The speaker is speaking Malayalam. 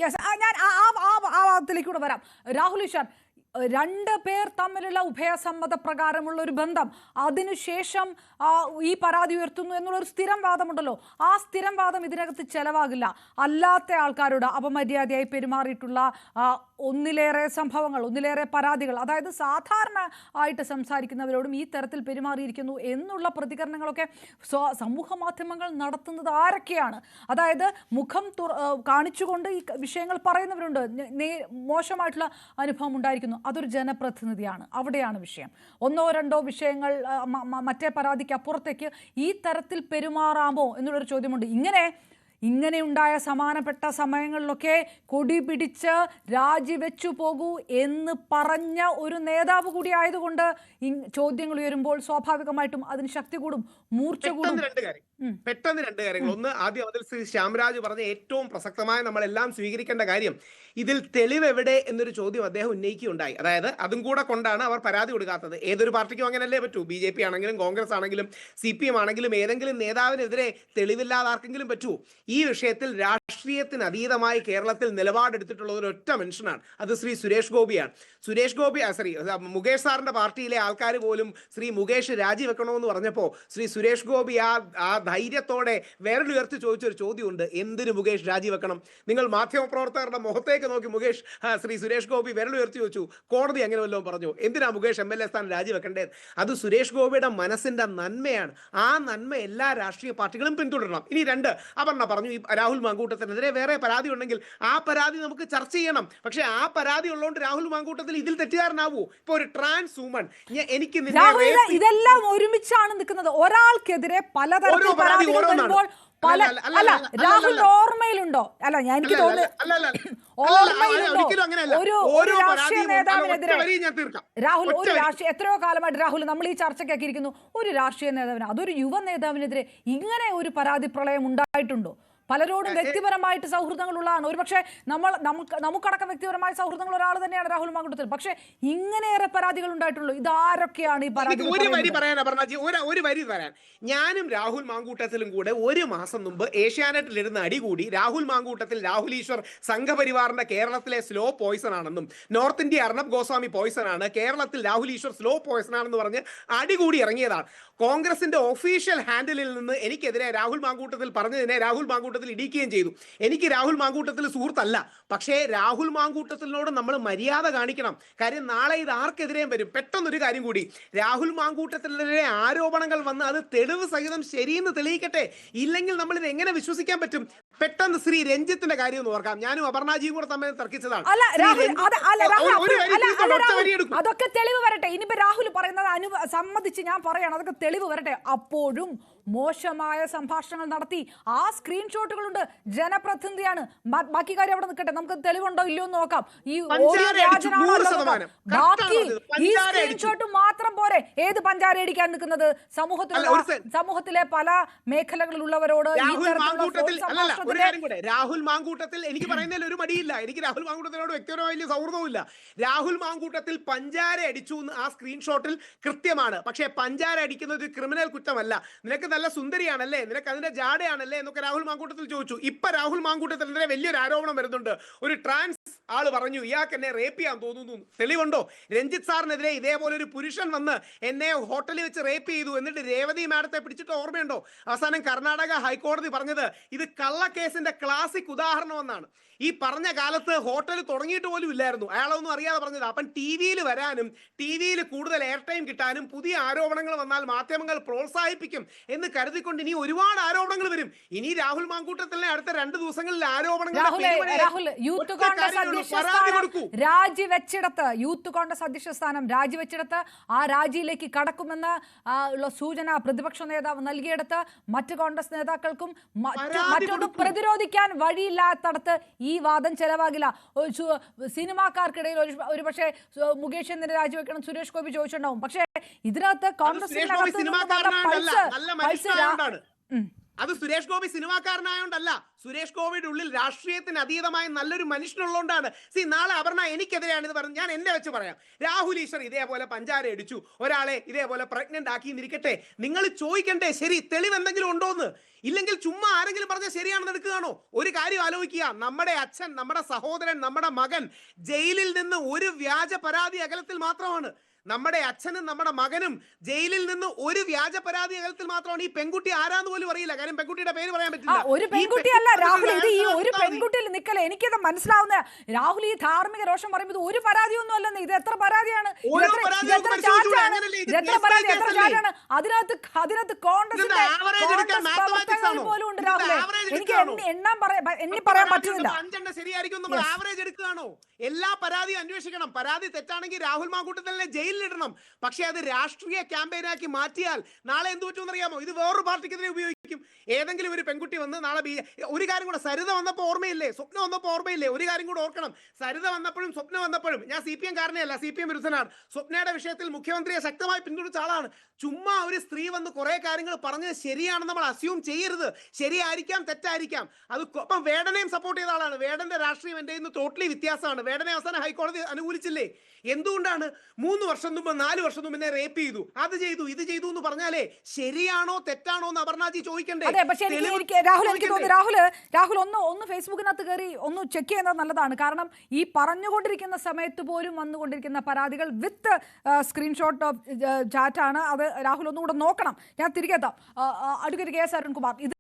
യെസ്, ഞാൻ ആ വാദത്തിലേക്ക് കൂടെ വരാം. രാഹുൽ ഈശ്വർ, രണ്ട് പേർ തമ്മിലുള്ള ഉഭയസമ്മത പ്രകാരമുള്ള ഒരു ബന്ധം, അതിനുശേഷം ഈ പരാതി ഉയർത്തുന്നു എന്നുള്ളൊരു സ്ഥിരം വാദമുണ്ടല്ലോ. ആ സ്ഥിരം വാദം ഇതിനകത്ത് ചെലവാകില്ല. അല്ലാത്ത ആൾക്കാരോട് അപമര്യാദയായി പെരുമാറിയിട്ടുള്ള ഒന്നിലേറെ സംഭവങ്ങൾ, ഒന്നിലേറെ പരാതികൾ, അതായത് സാധാരണ ആയിട്ട് സംസാരിക്കുന്നവരോടും ഈ തരത്തിൽ പെരുമാറിയിരിക്കുന്നു എന്നുള്ള പ്രതികരണങ്ങളൊക്കെ സമൂഹ മാധ്യമങ്ങൾ നടത്തുന്നത് ആരൊക്കെയാണ്? അതായത് മുഖം കാണിച്ചുകൊണ്ട് ഈ വിഷയങ്ങൾ പറയുന്നവരുണ്ട്. മോശമായിട്ടുള്ള അനുഭവം ഉണ്ടായിരിക്കുന്നു. അതൊരു ജനപ്രതിനിധിയാണ്, അവിടെയാണ് വിഷയം. ഒന്നോ രണ്ടോ വിഷയങ്ങൾ മറ്റേ പരാതിക്ക് അപ്പുറത്തേക്ക് ഈ തരത്തിൽ പെരുമാറാമോ എന്നുള്ളൊരു ചോദ്യമുണ്ട്. ഇങ്ങനെ ഉണ്ടായ സമാനപ്പെട്ട സമയങ്ങളിലൊക്കെ കൊടി പിടിച്ച് രാജിവെച്ചു പോകൂ എന്ന് പറഞ്ഞ ഒരു നേതാവ് കൂടി ആയതുകൊണ്ട് ചോദ്യങ്ങൾ ഉയരുമ്പോൾ സ്വാഭാവികമായിട്ടും അതിന് ശക്തി കൂടും, മൂർച്ച കൂടും. പെട്ടെന്ന് രണ്ട് കാര്യങ്ങൾ. ഒന്ന്, ആദ്യം അതിൽ ശ്രീ ശ്യാംരാജ് പറഞ്ഞ ഏറ്റവും പ്രസക്തമായ നമ്മളെല്ലാം സ്വീകരിക്കേണ്ട കാര്യം, ഇതിൽ തെളിവ് എവിടെ എന്നൊരു ചോദ്യം അദ്ദേഹം ഉന്നയിക്കുകയുണ്ടായി. അതായത് അതും കൂടെ കൊണ്ടാണ് അവർ പരാതി കൊടുക്കാത്തത്. ഏതൊരു പാർട്ടിക്കും അങ്ങനല്ലേ പറ്റൂ. BJP ആണെങ്കിലും കോൺഗ്രസ് ആണെങ്കിലും CPM ആണെങ്കിലും ഏതെങ്കിലും നേതാവിനെതിരെ തെളിവില്ലാതെ ആർക്കെങ്കിലും പറ്റുമോ? ഈ വിഷയത്തിൽ രാഷ്ട്രീയത്തിന് അതീതമായി കേരളത്തിൽ നിലപാടെടുത്തിട്ടുള്ള ഒരൊറ്റ മനുഷ്യനാണ്, അത് ശ്രീ സുരേഷ് ഗോപിയാണ്. മുകേഷ് സാറിന്റെ പാർട്ടിയിലെ ആൾക്കാർ പോലും ശ്രീ മുകേഷ് രാജിവെക്കണമെന്ന് പറഞ്ഞപ്പോൾ ശ്രീ സുരേഷ് ഗോപി ആ ധൈര്യത്തോടെ വിരലുയർത്തി ചോദിച്ചൊരു ചോദ്യമുണ്ട്, എന്തിന് മുകേഷ് രാജിവെക്കണം? നിങ്ങൾ മാധ്യമപ്രവർത്തകരുടെ മുഖത്തേക്ക് നോക്കി ശ്രീ സുരേഷ് ഗോപി വിരലുയർത്തി ചോദിച്ചു, കോടതി അങ്ങനെ വല്ലതും പറഞ്ഞു, എന്തിനാ മുകേഷ് MLA സ്ഥാനം രാജിവെക്കേണ്ടത്? അത് സുരേഷ് ഗോപിയുടെ മനസ്സിന്റെ നന്മയാണ്. ആ നന്മ എല്ലാ രാഷ്ട്രീയ പാർട്ടികളും പിന്തുടരണം. ഇനി രണ്ട്, അപർണ പറഞ്ഞു ഈ രാഹുൽ മാങ്കൂട്ടത്തിനെതിരെ വേറെ പരാതി ഉണ്ടെങ്കിൽ ആ പരാതി നമുക്ക് ചർച്ച ചെയ്യണം. പക്ഷെ ആ പരാതി ഉള്ളതുകൊണ്ട് രാഹുൽ മാങ്കൂട്ടത്തിൽ ഇതിൽ തെറ്റുകാരനാവൂ? ഇപ്പൊ ഒരു ട്രാൻസ് വുമൺ, എനിക്ക് ഇതെല്ലാം ഒരുമിച്ചാണ് നിൽക്കുന്നത്. ഒരാൾക്കെതിരെ പലതരത്തിൽ പരാതികൾ വരുമ്പോൾ രാഹുൽ ഓർമ്മയിലുണ്ടോ? അല്ല, എനിക്ക് തോന്നുന്നു ഒരു രാഷ്ട്രീയ നേതാവിനെതിരെ രാഹുൽ എത്രയോ കാലമായിട്ട് രാഹുൽ നമ്മൾ ഈ ചർച്ചയ്ക്കൊക്കെ ഇരിക്കുന്നു. ഒരു രാഷ്ട്രീയ നേതാവിന്, അതൊരു യുവ നേതാവിനെതിരെ ഇങ്ങനെ ഒരു പരാതി പ്രളയം ഉണ്ടായിട്ടുണ്ടോ? പലരോടും വ്യക്തിപരമായിട്ട് സൗഹൃദങ്ങളുള്ളതാണ്. ഒരുപക്ഷെ നമുക്കടക്കം വ്യക്തിപരമായ സൗഹൃദങ്ങൾ ഒരാൾ തന്നെയാണ് രാഹുൽ മാങ്കൂട്ടത്തിൽ. പക്ഷെ ഇങ്ങനെയേറെ പരാതികൾ ഉണ്ടായിട്ടുള്ളൂ. ഇതാരൊക്കെയാണ് ഈ പരാതി? ഒരു വരി പറയാൻ, ഞാനും രാഹുൽ മാങ്കൂട്ടത്തിലും കൂടെ ഒരു മാസം മുമ്പ് ഏഷ്യാനെറ്റിലിരുന്ന് അടികൂടി രാഹുൽ മാങ്കൂട്ടത്തിൽ രാഹുൽ ഈശ്വർ സംഘപരിവാറിന്റെ കേരളത്തിലെ സ്ലോ പോയിസൺ ആണെന്നും north India Arnab Goswami poison ആണ്, കേരളത്തിൽ രാഹുൽ ഈശ്വർ സ്ലോ പോയിസൺ ആണെന്ന് പറഞ്ഞ് അടികൂടി ഇറങ്ങിയതാണ്. കോൺഗ്രസിന്റെ ഒഫീഷ്യൽ ഹാൻഡിലിൽ നിന്ന് എനിക്കെതിരെ രാഹുൽ മാങ്കൂട്ടത്തിൽ പറഞ്ഞതിനെ രാഹുൽ മാങ്കൂട്ടത്തിൽ ഇടിക്കുകയും ചെയ്തു. എനിക്ക് രാഹുൽ മാങ്കൂട്ടത്തിൽ സുഹൃത്തല്ല, പക്ഷേ രാഹുൽ മാങ്കൂട്ടത്തിനോട് നമ്മൾ മര്യാദ കാണിക്കണം. കാര്യം നാളെ ഇത് ആർക്കെതിരെയും വരും. പെട്ടെന്നൊരു കാര്യം കൂടി, രാഹുൽ മാങ്കൂട്ടത്തിനെതിരെ ആരോപണങ്ങൾ വന്ന് അത് തെളിവ് സഹിതം ശരിയെന്ന് തെളിയിക്കട്ടെ. ഇല്ലെങ്കിൽ നമ്മൾ ഇത് എങ്ങനെ വിശ്വസിക്കാൻ പറ്റും? പെട്ടെന്ന് ശ്രീ രഞ്ജിത്തിന്റെ കാര്യം ഒന്ന് ഓർക്കാം. ഞാനും അപർണാജിയും കൂടെ തമ്മിൽ തർക്കിച്ചതാണ്. അതൊക്കെ തെളിവ് വരട്ടെ. ഇനിയിപ്പോ രാഹുൽ പറയുന്നത് സമ്മതിച്ച് ഞാൻ പറയണം, അതൊക്കെ തെളിവ് വരട്ടെ. അപ്പോഴും മോശമായ സംഭാഷണങ്ങൾ നടത്തി ആ സ്ക്രീൻഷോട്ടുകളുണ്ട്. ജനപ്രതിനിധിയാണ്. ബാക്കി കാര്യം അവിടെ നിൽക്കട്ടെ, നമുക്ക് തെളിവുണ്ടോ ഇല്ലയോ എന്ന് നോക്കാം. ഈ ഈ സ്ക്രീൻഷോട്ട് മാത്രം പോരെ. ഏത് പഞ്ചാര അടിക്കാൻ നിൽക്കുന്നത്? സമൂഹത്തിലെ പല മേഖലകളിലുള്ളവരോട് രാഹുൽ മാങ്കൂട്ടത്തിൽ എനിക്ക് പറയുന്നതിൽ ഒരു മടിയില്ല. എനിക്ക് രാഹുൽ മാങ്കൂട്ടത്തിനോട് വ്യക്തിപരമായ വലിയ സൗഹൃദവുമില്ല. രാഹുൽ മാങ്കൂട്ടത്തിൽ പഞ്ചാര അടിച്ചു എന്ന് ആ സ്ക്രീൻഷോട്ടിൽ കൃത്യമാണ്. പക്ഷേ പഞ്ചാര അടിക്കുന്നത് ഒരു ക്രിമിനൽ കുറ്റമല്ല. നിനക്ക് നല്ല സുന്ദരിയാണല്ലേ, നിനക്ക് അതിന്റെ ജാടയാണല്ലേ എന്നൊക്കെ രാഹുൽ മാങ്കൂട്ടത്തിൽ ചോദിച്ചു. ഇപ്പൊ രാഹുൽ മാങ്കൂട്ടത്തിനെതിരെ വലിയൊരു ആരോപണം വരുന്നുണ്ട്. ഒരു ട്രാൻസ് ആള് പറഞ്ഞു ഇയാൾക്ക് എന്നെ റേപ്പ് ചെയ്യാൻ തോന്നുന്നു. തെളിവുണ്ടോ? രഞ്ജിത്ത് സാറിനെതിരെ ഇതേപോലെ ഒരു പുരുഷൻ വന്ന് എന്നെ ഹോട്ടലിൽ വെച്ച് റേപ്പ് ചെയ്തു, എന്നിട്ട് രേവതി മാഡത്തെ പിടിച്ചിട്ട് ഓർമ്മയുണ്ടോ? അവസാനം കർണാടക ഹൈക്കോടതി പറഞ്ഞത് ഇത് കള്ളക്കേസിന്റെ ക്ലാസിക് ഉദാഹരണം എന്നാണ്. ഈ പറഞ്ഞ കാലത്ത് ഹോട്ടൽ തുടങ്ങിയിട്ട് പോലും ഇല്ലായിരുന്നു. അയാളൊന്നും അറിയാതെ പറഞ്ഞത്. അപ്പം TV-യിൽ വരാനും TV-യിൽ കൂടുതൽ എയർ ടൈം കിട്ടാനും പുതിയ ആരോപണങ്ങൾ വന്നാൽ മാധ്യമങ്ങൾ പ്രോത്സാഹിപ്പിക്കും എന്ന് കരുതിക്കൊണ്ട് ഇനി ഒരുപാട് ആരോപണങ്ങൾ വരും. ഇനി രാഹുൽ മാങ്കൂട്ടത്തിലെ അടുത്ത 2 ദിവസങ്ങളിൽ ആരോപണങ്ങൾ യൂത്ത് കോൺഗ്രസ് അധ്യക്ഷ സ്ഥാനം രാജിവെച്ചിടത്ത് ആ രാജിയിലേക്ക് കടക്കുമെന്ന് ഉള്ള സൂചന പ്രതിപക്ഷ നേതാവ് നൽകിയെടുത്ത് മറ്റ് കോൺഗ്രസ് നേതാക്കൾക്കും മറ്റൊന്ന് പ്രതിരോധിക്കാൻ വഴിയില്ലാത്തടത്ത് ഈ വാദം ചെലവാകില്ല. സിനിമാക്കാർക്കിടയിൽ ഒരുപക്ഷെ മുകേഷ് എന്തിന് രാജിവെക്കണം സുരേഷ് ഗോപി ചോദിച്ചിട്ടുണ്ടാവും. പക്ഷേ ഇതിനകത്ത് കോൺഗ്രസ് അത് സുരേഷ് ഗോപി സിനിമാക്കാരനായോണ്ടല്ല, സുരേഷ് ഗോപിയുടെ ഉള്ളിൽ രാഷ്ട്രീയത്തിന് അതീതമായ നല്ലൊരു മനുഷ്യനുള്ളതുകൊണ്ടാണ്. നാളെ അപർണ എനിക്കെതിരെയാണ് ഇത് പറഞ്ഞത്, ഞാൻ എന്നെ വെച്ച് പറയാം. രാഹുൽ ഈശ്വർ ഇതേപോലെ പഞ്ചാര അടിച്ചു, ഒരാളെ ഇതേപോലെ പ്രഗ്നന്റ് ആക്കി എന്നിരിക്കട്ടെ, നിങ്ങൾ ചോദിക്കണ്ടേ ശരി തെളിവ് എന്തെങ്കിലും ഉണ്ടോന്ന്? ഇല്ലെങ്കിൽ ചുമ്മാ ആരെങ്കിലും പറഞ്ഞാൽ ശരിയാണെന്ന് എടുക്കുകയാണോ? ഒരു കാര്യം ആലോചിക്കുക, നമ്മുടെ അച്ഛൻ, നമ്മുടെ സഹോദരൻ, നമ്മുടെ മകൻ ജയിലിൽ നിന്ന് ഒരു വ്യാജ പരാതി അകലത്തിൽ മാത്രമാണ്. നമ്മുടെ അച്ഛനും നമ്മുടെ മകനും ജയിലിൽ നിന്ന് ഒരു വ്യാജ പരാതി അകലത്തിൽ മാത്രമാണ്. ഈ പെൺകുട്ടി ആരാന്ന് പോലും അറിയില്ല, കാര്യം പെൺകുട്ടിയുടെ പേര് പറയാൻ പറ്റില്ല. ഒരു പെൺകുട്ടിയല്ല രാഹുൽ, ഇത് ഈ ഒരു പെൺകുട്ടിയിൽ നിക്കല്ലേ എനിക്കത് മനസ്സിലാവുന്ന. രാഹുൽ ഈ ധാർമ്മിക രോഷം പറയുമ്പോൾ ഒരു പരാതിയൊന്നും അല്ലെന്ന്. ഇത് എത്ര പരാതിയാണ്, അതിനകത്ത് കോൺഗ്രസ് പോലും ഉണ്ട് രാഹുൽ. എനിക്ക് എണ്ണി പറയാൻ പറ്റുന്നില്ല. 5 ശരിയായിരിക്കും നമ്മൾ ആവറേജ് എടുക്കുകയാണോ? എല്ലാ പരാതിയും അന്വേഷിക്കണം. പരാതി തെറ്റാണെങ്കിൽ രാഹുൽ മാങ്കൂട്ടത്തിനെ ജയിലിലിടണം. പക്ഷെ അത് രാഷ്ട്രീയ ക്യാമ്പയിനാക്കി മാറ്റിയാൽ നാളെ എന്ത് പറ്റുമെന്ന് അറിയാമോ? ഇത് വേറൊരു പാർട്ടിക്കെതിരെ ഉപയോഗിക്കും. ഏതെങ്കിലും ഒരു പെൺകുട്ടി വന്ന് നാളെ ഒരു കാര്യം കൂടെ, സരിത വന്നപ്പോൾ ഓർമ്മയില്ലേ, സ്വപ്നം വന്നപ്പോൾ ഓർമ്മയില്ലേ? ഒരു കാര്യം കൂടെ ഓർക്കണം, സരിത വന്നപ്പോഴും സ്വപ്നം വന്നപ്പോഴും ഞാൻ CPM കാരനെയല്ല, CPM വിരുദ്ധനാണ്. സ്വപ്നയുടെ വിഷയത്തിൽ മുഖ്യമന്ത്രിയെ ശക്തമായി പിന്തുണച്ച ആളാണ്. ചുമ്മാ ഒരു സ്ത്രീ വന്ന് കുറെ കാര്യങ്ങൾ പറഞ്ഞത് ശരിയാണെന്ന് നമ്മൾ അസ്യൂം ചെയ്യരുത്. ശരിയായിരിക്കാം, തെറ്റായിരിക്കാം. അത് ഒപ്പം വേടനെയും സപ്പോർട്ട് ചെയ്ത ആളാണ്. വേടന്റെ രാഷ്ട്രീയം എൻ്റെ ഇന്ന് ടോട്ടലി വ്യത്യാസമാണ്. വേടനെ അവസാനം ഹൈക്കോടതി അനുകൂലിച്ചില്ലേ? എന്തുകൊണ്ടാണ്? 3 വർഷം മുമ്പ് 4 വർഷം മുമ്പ് എന്നെ റേപ്പ് ചെയ്തു, അത് ചെയ്തു, ഇത് ചെയ്തു എന്ന് പറഞ്ഞാലേ ശരിയാണോ തെറ്റാണോ എന്ന് അപർണാജി ചോദിക്കണ്ടേ? രാഹുൽ ഒന്ന് ഫേസ്ബുക്കിനകത്ത് കയറി ഒന്ന് ചെക്ക് ചെയ്യുന്നത് നല്ലതാണ്. കാരണം ഈ പറഞ്ഞുകൊണ്ടിരിക്കുന്ന സമയത്ത് പോലും വന്നുകൊണ്ടിരിക്കുന്ന പരാതികൾ വിത്ത് സ്ക്രീൻഷോട്ട് ഓഫ് ചാറ്റാണ്. അത് രാഹുൽ ഒന്നുകൂടെ നോക്കണം. ഞാൻ തിരികെ എത്താം. അഡ്വക്കേറ്റ് KS അരുൺകുമാർ, ഇത്